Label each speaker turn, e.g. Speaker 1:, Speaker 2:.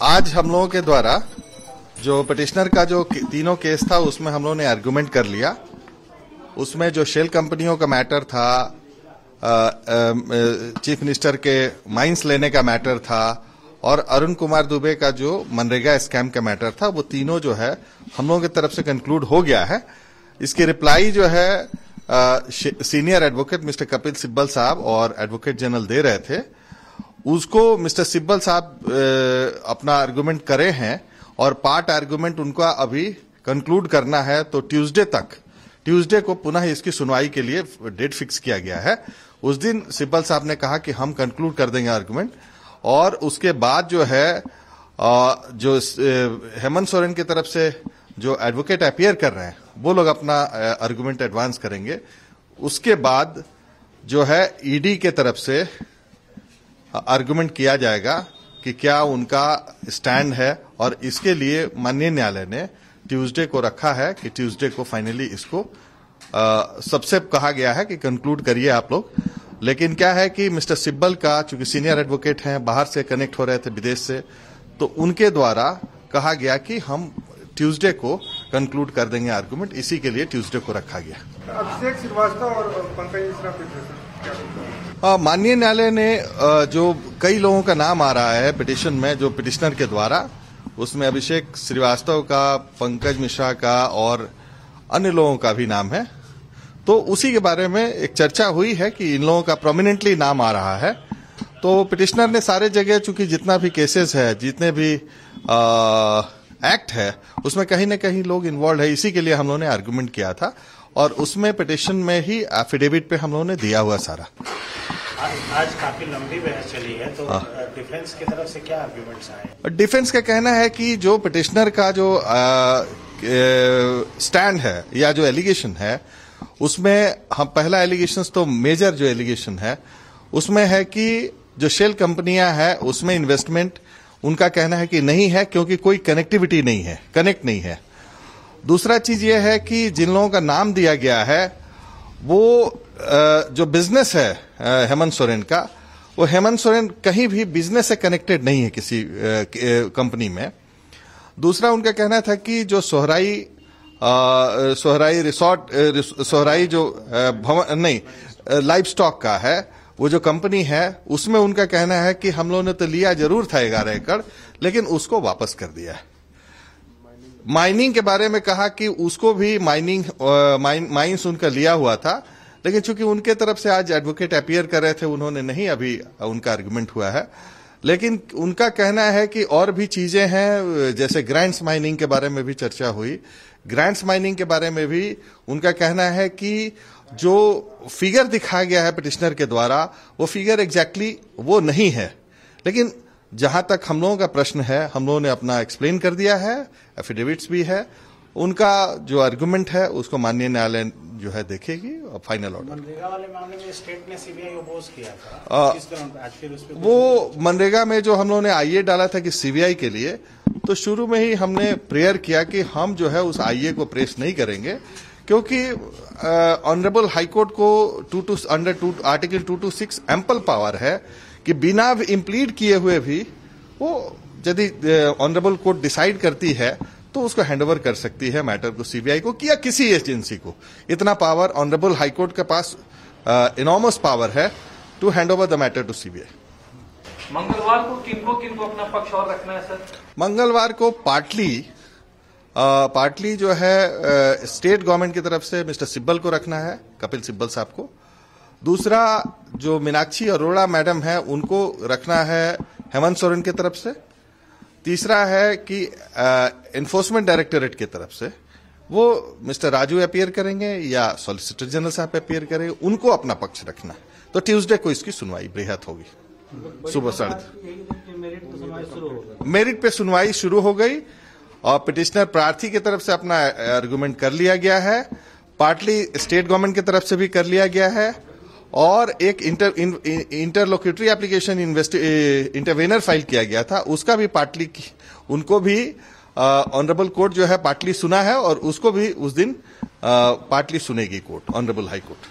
Speaker 1: आज हम लोगों के द्वारा जो पिटिशनर का जो तीनों केस था उसमें हम लोगों ने आर्गुमेंट कर लिया। उसमें जो शेल कंपनियों का मैटर था, चीफ मिनिस्टर के माइंस लेने का मैटर था और अरुण कुमार दुबे का जो मनरेगा स्कैम का मैटर था, वो तीनों जो है हम लोगों की तरफ से कंक्लूड हो गया है। इसकी रिप्लाई जो है senior advocate mister Kapil Sibal साहब और एडवोकेट जनरल दे रहे थे। उसको मिस्टर सिब्बल साहब अपना आर्गुमेंट करे हैं और पार्ट आर्गुमेंट उनका अभी कंक्लूड करना है, तो ट्यूसडे को पुनः इसकी सुनवाई के लिए डेट फिक्स किया गया है। उस दिन सिब्बल साहब ने कहा कि हम कंक्लूड कर देंगे आर्गुमेंट, और उसके बाद जो है जो हेमंत सोरेन की तरफ से जो एडवोकेट अपीयर कर रहे हैं वो लोग अपना आर्गुमेंट एडवांस करेंगे। उसके बाद जो है ईडी के तरफ से आर्गुमेंट किया जाएगा कि क्या उनका स्टैंड है, और इसके लिए माननीय न्यायालय ने ट्यूसडे को रखा है कि ट्यूसडे को फाइनली इसको सबसे कहा गया है कि कंक्लूड करिए आप लोग। लेकिन क्या है कि मिस्टर सिब्बल का चूंकि सीनियर एडवोकेट हैं, बाहर से कनेक्ट हो रहे थे विदेश से, तो उनके द्वारा कहा गया कि हम ट्यूसडे को कंक्लूड कर देंगे आर्गुमेंट, इसी के लिए ट्यूसडे को रखा गया।
Speaker 2: अभिषेक श्रीवास्तव और पंकज मिश्रा,
Speaker 1: माननीय न्यायालय ने जो कई लोगों का नाम आ रहा है पिटिशन में, जो पिटिशनर के द्वारा, उसमें अभिषेक श्रीवास्तव का, पंकज मिश्रा का और अन्य लोगों का भी नाम है। तो उसी के बारे में एक चर्चा हुई है कि इन लोगों का प्रोमिनेंटली नाम आ रहा है। तो पिटिशनर ने सारे जगह चूंकि जितना भी केसेस है, जितने भी एक्ट है, उसमें कहीं न कहीं लोग इन्वॉल्व है, इसी के लिए हम लोगों ने आर्गुमेंट किया था और उसमें पिटिशन में ही एफिडेविट पे हम लोगों ने दिया हुआ सारा।
Speaker 3: आज काफी लंबी बहस चली है, तो डिफेंस की तरफ से क्या आर्ग्यूमेंट्स आए?
Speaker 1: डिफेंस का कहना है कि जो पिटिशनर का जो स्टैंड है या जो एलिगेशन है, उसमें हम पहला एलिगेशन तो मेजर जो एलिगेशन है उसमें है कि जो शेल कंपनियां हैं उसमें इन्वेस्टमेंट उनका कहना है कि नहीं है, क्योंकि कोई कनेक्टिविटी नहीं है, कनेक्ट नहीं है। दूसरा चीज यह है कि जिन लोगों का नाम दिया गया है वो जो बिजनेस है हेमंत सोरेन का, वो हेमंत सोरेन कहीं भी बिजनेस से कनेक्टेड नहीं है किसी कंपनी में। दूसरा उनका कहना था कि जो सोहराई रिसोर्ट, सोहराई जो भवन नहीं लाइफ स्टॉक का है, वो जो कंपनी है उसमें उनका कहना है कि हम लोगों ने तो लिया जरूर था 11 एकड़, लेकिन उसको वापस कर दिया है। माइनिंग के बारे में कहा कि उसको भी माइंस उनका लिया हुआ था, लेकिन चूंकि उनके तरफ से आज एडवोकेट अपीयर कर रहे थे, उन्होंने नहीं अभी उनका आर्गुमेंट हुआ है। लेकिन उनका कहना है कि और भी चीजें हैं, जैसे ग्रांट्स माइनिंग के बारे में भी चर्चा हुई। ग्रांट्स माइनिंग के बारे में भी उनका कहना है कि जो फिगर दिखाया गया है पिटिशनर के द्वारा, वो फिगर एग्जैक्टली वो नहीं है। लेकिन जहां तक हम लोगों का प्रश्न है, हम लोगों ने अपना एक्सप्लेन कर दिया है, एफिडेविट्स भी है। उनका जो आर्गुमेंट है उसको माननीय न्यायालय जो है देखेगी और फाइनल ऑर्डर।
Speaker 3: मनरेगा वाले मामले में स्टेट ने सीबीआई अपोज किया था, किस ग्राउंड पे? आज फिर उस पे
Speaker 1: वो मनरेगा में जो हम लोगों ने आईए डाला था कि सीबीआई के लिए, तो शुरू में ही हमने प्रेयर किया कि हम जो है उस आईए को प्रेस नहीं करेंगे, क्योंकि ऑनरेबल हाईकोर्ट को अंडर आर्टिकल 226 एम्पल पावर है कि बिना इम्प्लीड किए हुए भी वो यदि ऑनरेबल कोर्ट डिसाइड करती है तो उसको हैंडओवर कर सकती है मैटर को सीबीआई को या किसी एजेंसी को। इतना पावर ऑनरेबल हाईकोर्ट के पास इनॉर्मस पावर है to hand over the matter to CBI.
Speaker 4: मंगलवार को किनको अपना पक्ष और रखना है सर?
Speaker 1: मंगलवार को पार्टली जो है स्टेट गवर्नमेंट की तरफ से मिस्टर सिब्बल को रखना है, कपिल सिब्बल साहब को। दूसरा जो मीनाक्षी अरोड़ा मैडम है उनको रखना है हेमंत सोरेन की तरफ से। तीसरा है कि एनफोर्समेंट डायरेक्टोरेट की तरफ से वो मिस्टर राजू अपीयर करेंगे या सॉलिसिटर जनरल साहब अपीयर करेंगे, उनको अपना पक्ष रखना है। तो ट्यूसडे को इसकी सुनवाई बृहत होगी सुबह 3:30। मेरिट पे सुनवाई शुरू हो गई और पिटिशनर प्रार्थी की तरफ से अपना आर्गुमेंट कर लिया गया है, पार्टली स्टेट गवर्नमेंट की तरफ से भी कर लिया गया है, और एक इंटरलोक्यूटरी एप्लीकेशन इंटरवेनर फाइल किया गया था, उसका भी पार्टली उनको भी ऑनरेबल कोर्ट जो है पार्टली सुना है, और उसको भी उस दिन पार्टली सुनेगी कोर्ट, ऑनरेबल हाई कोर्ट।